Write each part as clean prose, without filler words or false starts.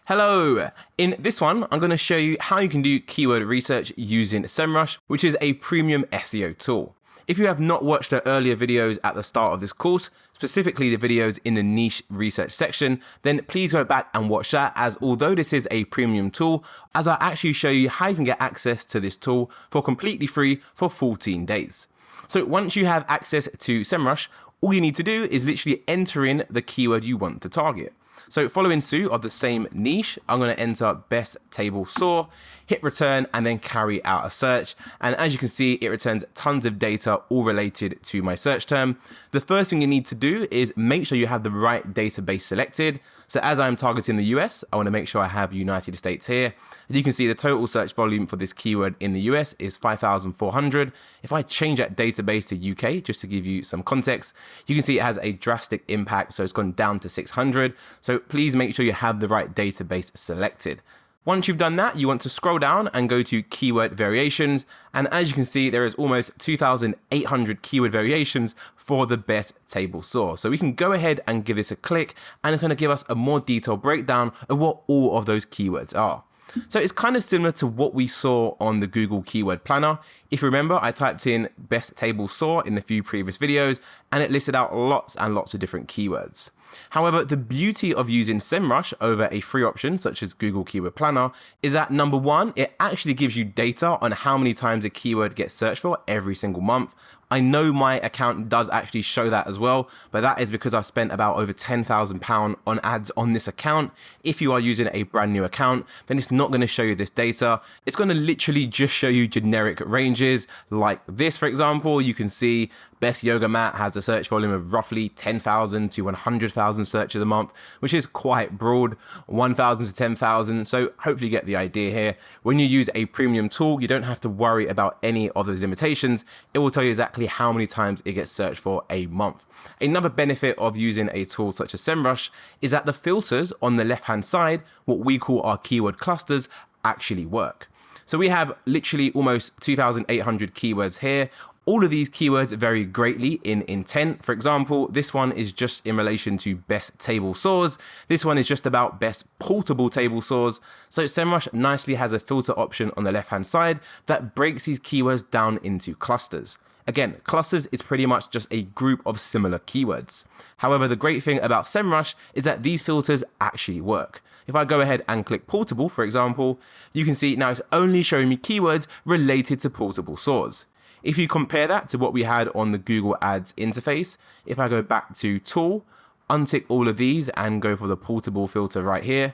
Hello! In this one, I'm going to show you how you can do keyword research using SEMrush, which is a premium SEO tool. If you have not watched the earlier videos at the start of this course, specifically the videos in the niche research section, then please go back and watch that, as although this is a premium tool, as I actually show you how you can get access to this tool for completely free for 14 days. So once you have access to SEMrush, all you need to do is literally enter in the keyword you want to target. So following suit of the same niche, I'm going to enter best table saw, hit return, and then carry out a search. And as you can see, it returns tons of data all related to my search term. The first thing you need to do is make sure you have the right database selected. So as I'm targeting the US, I want to make sure I have United States here. As you can see, the total search volume for this keyword in the US is 5,400. If I change that database to UK, just to give you some context, you can see it has a drastic impact. So it's gone down to 600. So please make sure you have the right database selected. Once you've done that, you want to scroll down and go to keyword variations. And as you can see, there is almost 2,800 keyword variations for the best table saw. So we can go ahead and give this a click, and it's going to give us a more detailed breakdown of what all of those keywords are. So it's kind of similar to what we saw on the Google Keyword Planner. If you remember, I typed in best table saw in a few previous videos, and it listed out lots and lots of different keywords. However, the beauty of using SEMrush over a free option such as Google Keyword Planner is that, number one, it actually gives you data on how many times a keyword gets searched for every single month. I know my account does actually show that as well, but that is because I've spent about over £10,000 on ads on this account. If you are using a brand new account, then it's not going to show you this data. It's going to literally just show you generic ranges like this. For example, you can see best yoga mat has a search volume of roughly 10,000 to 100,000 searches a month, which is quite broad, 1,000 to 10,000. So hopefully you get the idea here. When you use a premium tool, you don't have to worry about any of those limitations. It will tell you exactly how many times it gets searched for a month. Another benefit of using a tool such as SEMrush is that the filters on the left-hand side, what we call our keyword clusters, actually work. So we have literally almost 2,800 keywords here. All of these keywords vary greatly in intent. For example, this one is just in relation to best table saws. This one is just about best portable table saws. So SEMrush nicely has a filter option on the left-hand side that breaks these keywords down into clusters. Again, clusters is pretty much just a group of similar keywords. However, the great thing about SEMrush is that these filters actually work. If I go ahead and click portable, for example, you can see now it's only showing me keywords related to portable saws. If you compare that to what we had on the Google Ads interface, if I go back to tool, untick all of these and go for the portable filter right here,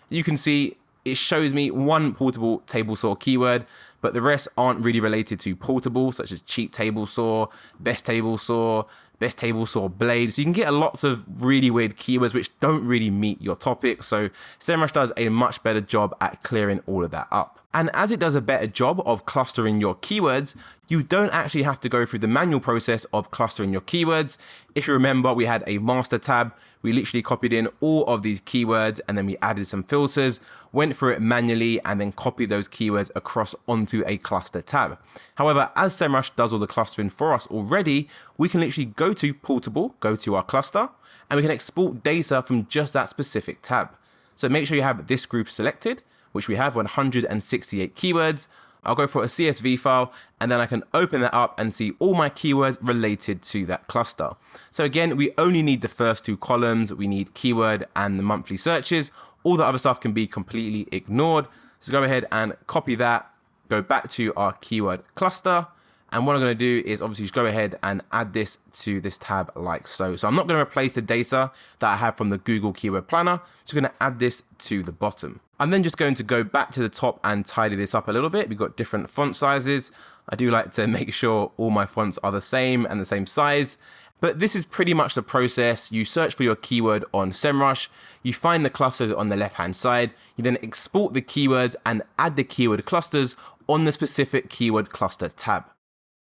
you can see it shows me one portable table saw keyword, but the rest aren't really related to portable, such as cheap table saw, best table saw blade. So you can get lots of really weird keywords which don't really meet your topic. So SEMrush does a much better job at clearing all of that up. And as it does a better job of clustering your keywords, you don't actually have to go through the manual process of clustering your keywords. If you remember, we had a master tab. We literally copied in all of these keywords and then we added some filters, went through it manually, and then copied those keywords across onto a cluster tab. However, as SEMrush does all the clustering for us already, we can literally go to portable, go to our cluster, and we can export data from just that specific tab. So make sure you have this group selected, which we have 168 keywords. I'll go for a CSV file, and then I can open that up and see all my keywords related to that cluster. So again, we only need the first two columns. We need keyword and the monthly searches. All the other stuff can be completely ignored. So go ahead and copy that, go back to our keyword cluster. And what I'm going to do is obviously just go ahead and add this to this tab like so. So I'm not going to replace the data that I have from the Google Keyword Planner. Just going to add this to the bottom. I'm then just going to go back to the top and tidy this up a little bit. We've got different font sizes. I do like to make sure all my fonts are the same and the same size. But this is pretty much the process. You search for your keyword on SEMrush, you find the clusters on the left-hand side, you then export the keywords and add the keyword clusters on the specific keyword cluster tab.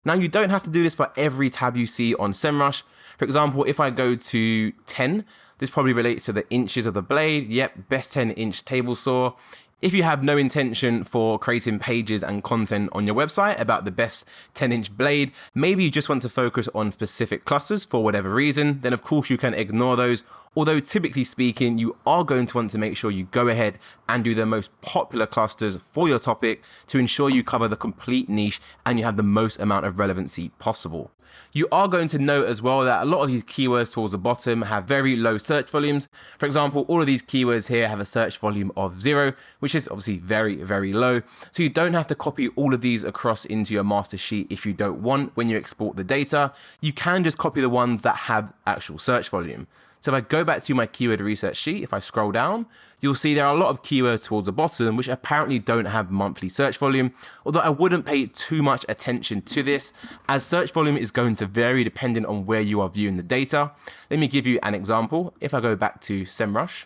Now, you don't have to do this for every tab you see on SEMrush. For example, if I go to 10, this probably relates to the inches of the blade. Yep, best 10-inch table saw. If you have no intention for creating pages and content on your website about the best 10-inch blade, maybe you just want to focus on specific clusters for whatever reason, then of course you can ignore those. Although typically speaking, you are going to want to make sure you go ahead and do the most popular clusters for your topic to ensure you cover the complete niche and you have the most amount of relevancy possible. You are going to note as well that a lot of these keywords towards the bottom have very low search volumes. For example, all of these keywords here have a search volume of 0, which is obviously very, very low. So you don't have to copy all of these across into your master sheet if you don't want when you export the data. You can just copy the ones that have actual search volume. So if I go back to my keyword research sheet, if I scroll down, you'll see there are a lot of keywords towards the bottom which apparently don't have monthly search volume, although I wouldn't pay too much attention to this as search volume is going to vary depending on where you are viewing the data. Let me give you an example. If I go back to SEMrush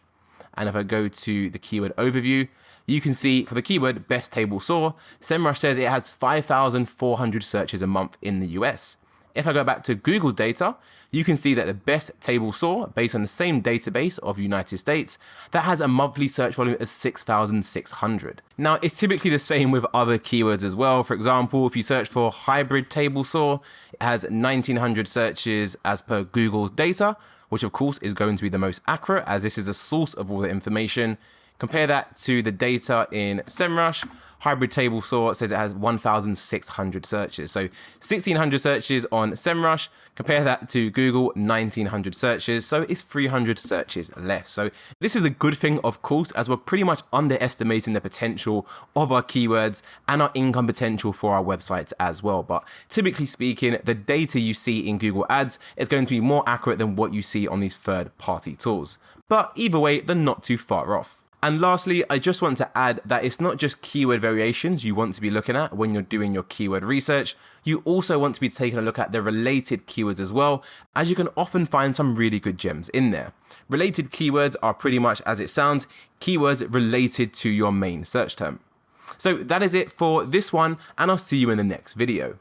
and if I go to the keyword overview, you can see for the keyword best table saw, SEMrush says it has 5,400 searches a month in the US. If I go back to Google data, you can see that the best table saw, based on the same database of United States, that has a monthly search volume of 6,600. Now, it's typically the same with other keywords as well. For example, if you search for hybrid table saw, it has 1,900 searches as per Google's data, which of course is going to be the most accurate as this is a source of all the information. Compare that to the data in SEMrush. Hybrid table saw says it has 1,600 searches. So 1,600 searches on SEMrush, compare that to Google, 1,900 searches. So it's 300 searches less. So this is a good thing, of course, as we're pretty much underestimating the potential of our keywords and our income potential for our websites as well. But typically speaking, the data you see in Google Ads is going to be more accurate than what you see on these third-party tools. But either way, they're not too far off. And lastly, I just want to add that it's not just keyword variations you want to be looking at when you're doing your keyword research. You also want to be taking a look at the related keywords as well, as you can often find some really good gems in there. Related keywords are pretty much as it sounds, keywords related to your main search term. So that is it for this one, and I'll see you in the next video.